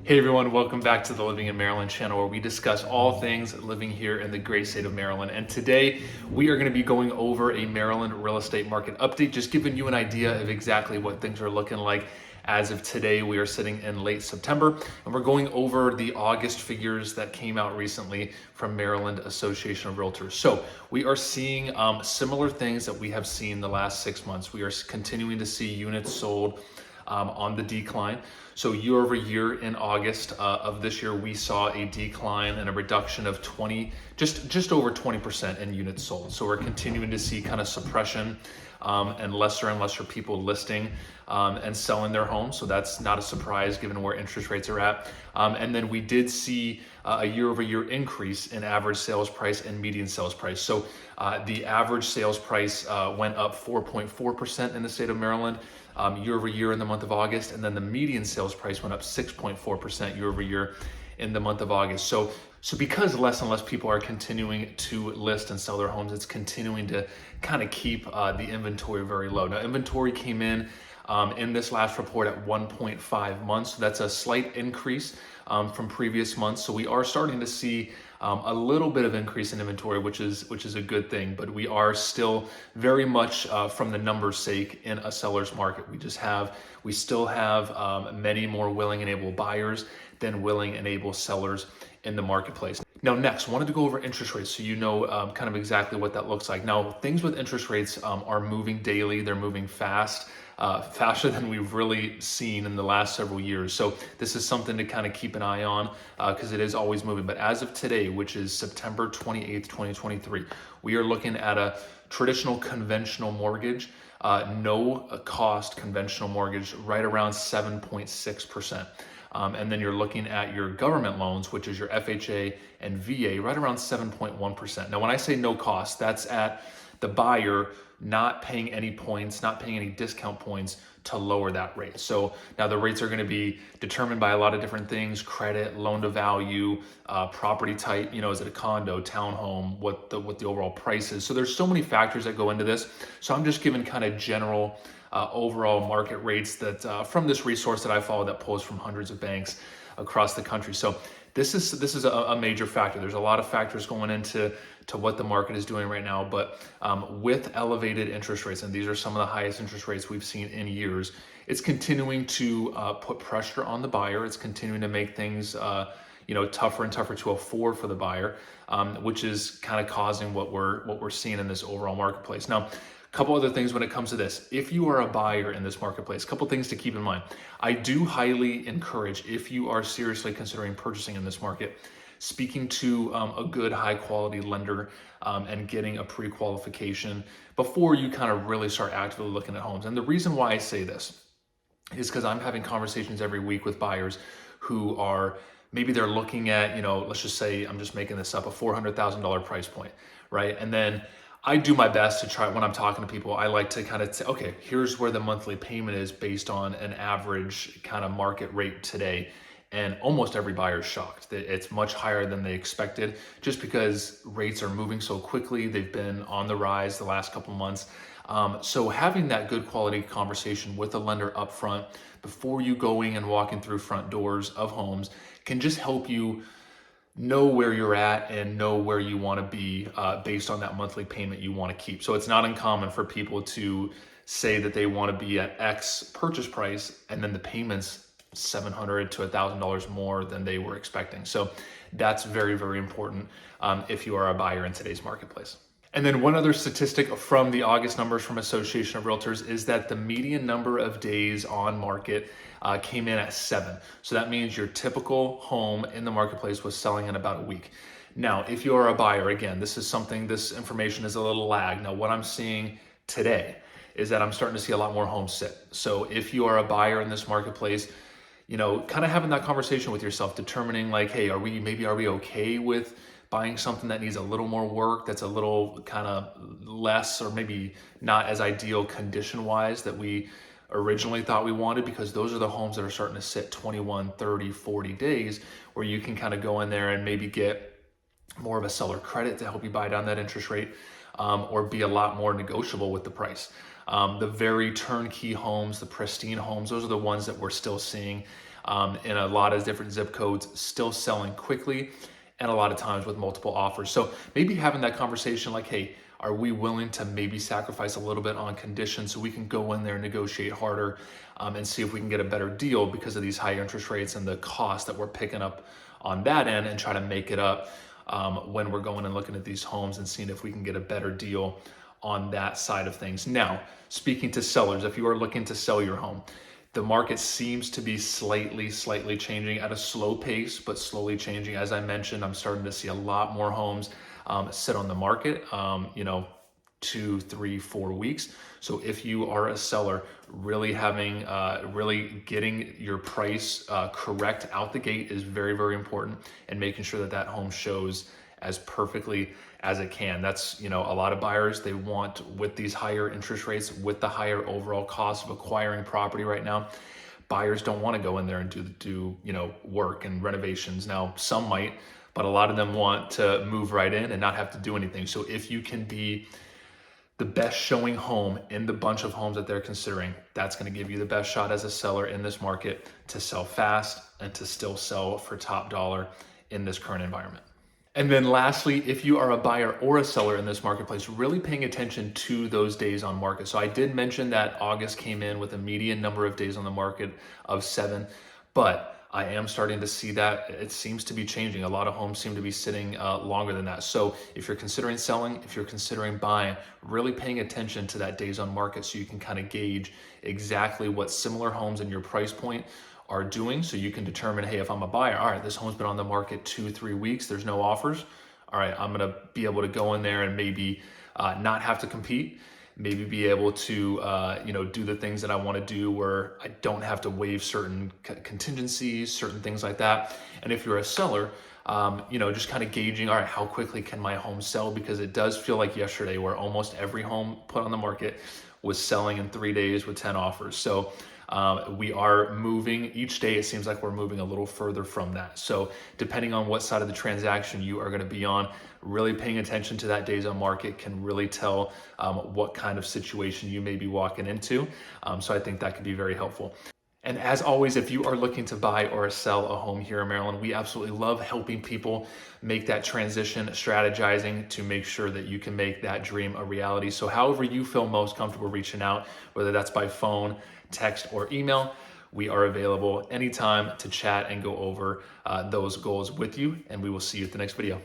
Hey everyone, welcome back to the Living in Maryland channel where we discuss all things living here in the great state of Maryland. And today we are going to be going over a Maryland real estate market update, just giving you an idea of exactly what things are looking like. As of today, we are sitting in late September and we're going over the August figures that came out recently from Maryland Association of Realtors. So we are seeing similar things that we have seen the last 6 months. We are continuing to see units sold on the decline. So year over year in August of this year, we saw a decline and a reduction of just over 20% in units sold. So we're continuing to see kind of suppression and lesser people listing and selling their homes. So that's not a surprise given where interest rates are at. And then we did see a year over year increase in average sales price and median sales price. So the average sales price went up 4.4% in the state of Maryland year over year in the month of August. And then the median sales price went up 6.4% year over year in the month of August. So because less and less people are continuing to list and sell their homes, it's continuing to kind of keep the inventory very low. Now, inventory came in this last report at 1.5 months. So that's a slight increase from previous months. So we are starting to see a little bit of increase in inventory, which is a good thing, but we are still very much from the numbers sake in a seller's market. We still have many more willing and able buyers than willing and able sellers in the marketplace. Now, next, wanted to go over interest rates so you know kind of exactly what that looks like. Now, things with interest rates are moving daily. They're moving fast. Faster than we've really seen in the last several years. So this is something to kind of keep an eye on because it is always moving. But as of today, which is September 28th, 2023, we are looking at a traditional conventional mortgage, no cost conventional mortgage, right around 7.6%. And then you're looking at your government loans, which is your FHA and VA, right around 7.1%. Now, when I say no cost, that's at the buyer not paying any points, not paying any discount points to lower that rate. So now the rates are going to be determined by a lot of different things: credit, loan to value, property type, is it a condo, townhome, what the overall price is. So there's so many factors that go into this. So I'm just giving kind of general overall market rates that from this resource that I follow that pulls from hundreds of banks across the country. So this is a major factor. There's a lot of factors going into what the market is doing right now, but with elevated interest rates, and these are some of the highest interest rates we've seen in years, it's continuing to put pressure on the buyer. It's continuing to make things tougher and tougher to afford for the buyer, which is kind of causing what we're seeing in this overall marketplace. Now, couple other things when it comes to this. If you are a buyer in this marketplace, couple things to keep in mind. I do highly encourage, if you are seriously considering purchasing in this market, speaking to a good high quality lender and getting a pre-qualification before you kind of really start actively looking at homes. And the reason why I say this is because I'm having conversations every week with buyers who are, maybe they're looking at, let's just say, I'm just making this up, a $400,000 price point, right? And then I do my best to try, when I'm talking to people, I like to kind of say, okay, here's where the monthly payment is based on an average kind of market rate today. And almost every buyer is shocked that it's much higher than they expected, just because rates are moving so quickly. They've been on the rise the last couple months. So having that good quality conversation with a lender up front before you going and walking through front doors of homes can just help you know where you're at and know where you want to be based on that monthly payment you want to keep. So it's not uncommon for people to say that they want to be at X purchase price and then the payments $700 to $1,000 more than they were expecting. So that's very, very important if you are a buyer in today's marketplace. And then one other statistic from the August numbers from Association of Realtors is that the median number of days on market came in at 7. So that means your typical home in the marketplace was selling in about a week. Now, if you are a buyer, again, this information is a little lag. Now, what I'm seeing today is that I'm starting to see a lot more homes sit. So if you are a buyer in this marketplace, kind of having that conversation with yourself, determining like, hey, are we okay with buying something that needs a little more work, that's a little kind of less or maybe not as ideal condition wise that we originally thought we wanted, because those are the homes that are starting to sit 21, 30, 40 days where you can kind of go in there and maybe get more of a seller credit to help you buy down that interest rate or be a lot more negotiable with the price. The very turnkey homes, the pristine homes, those are the ones that we're still seeing in a lot of different zip codes, still selling quickly, and a lot of times with multiple offers. So maybe having that conversation like, hey, are we willing to maybe sacrifice a little bit on conditions so we can go in there and negotiate harder, and see if we can get a better deal because of these high interest rates and the cost that we're picking up on that end, and try to make it up when we're going and looking at these homes and seeing if we can get a better deal on that side of things. Now, speaking to sellers, if you are looking to sell your home, the market seems to be slightly changing at a slow pace, but slowly changing. As I mentioned, I'm starting to see a lot more homes sit on the market, 2, 3, 4 weeks. So if you are a seller, really getting your price correct out the gate is very important, and making sure that that home shows as perfectly as it can. That's, a lot of buyers, they want, with these higher interest rates, with the higher overall cost of acquiring property right now, buyers don't want to go in there and do work and renovations. Now, some might, but a lot of them want to move right in and not have to do anything. So if you can be the best showing home in the bunch of homes that they're considering, that's going to give you the best shot as a seller in this market to sell fast and to still sell for top dollar in this current environment. And then lastly, if you are a buyer or a seller in this marketplace, really paying attention to those days on market. So I did mention that August came in with a median number of days on the market of 7, but I am starting to see that it seems to be changing. A lot of homes seem to be sitting longer than that. So if you're considering selling, if you're considering buying, really paying attention to that days on market so you can kind of gauge exactly what similar homes in your price point are doing, so you can determine, hey, if I'm a buyer, all right, this home's been on the market 2-3 weeks, there's no offers. All right, I'm gonna be able to go in there and maybe not have to compete, maybe be able to do the things that I want to do where I don't have to waive certain contingencies, certain things like that. And if you're a seller, just kind of gauging, all right, how quickly can my home sell? Because it does feel like yesterday where almost every home put on the market was selling in 3 days with 10 offers. So we are moving each day. It seems like we're moving a little further from that. So depending on what side of the transaction you are going to be on, really paying attention to that days on market can really tell what kind of situation you may be walking into. So I think that could be very helpful. And as always, if you are looking to buy or sell a home here in Maryland, we absolutely love helping people make that transition, strategizing to make sure that you can make that dream a reality. So however you feel most comfortable reaching out, whether that's by phone, text, or email, we are available anytime to chat and go over those goals with you. And we will see you at the next video.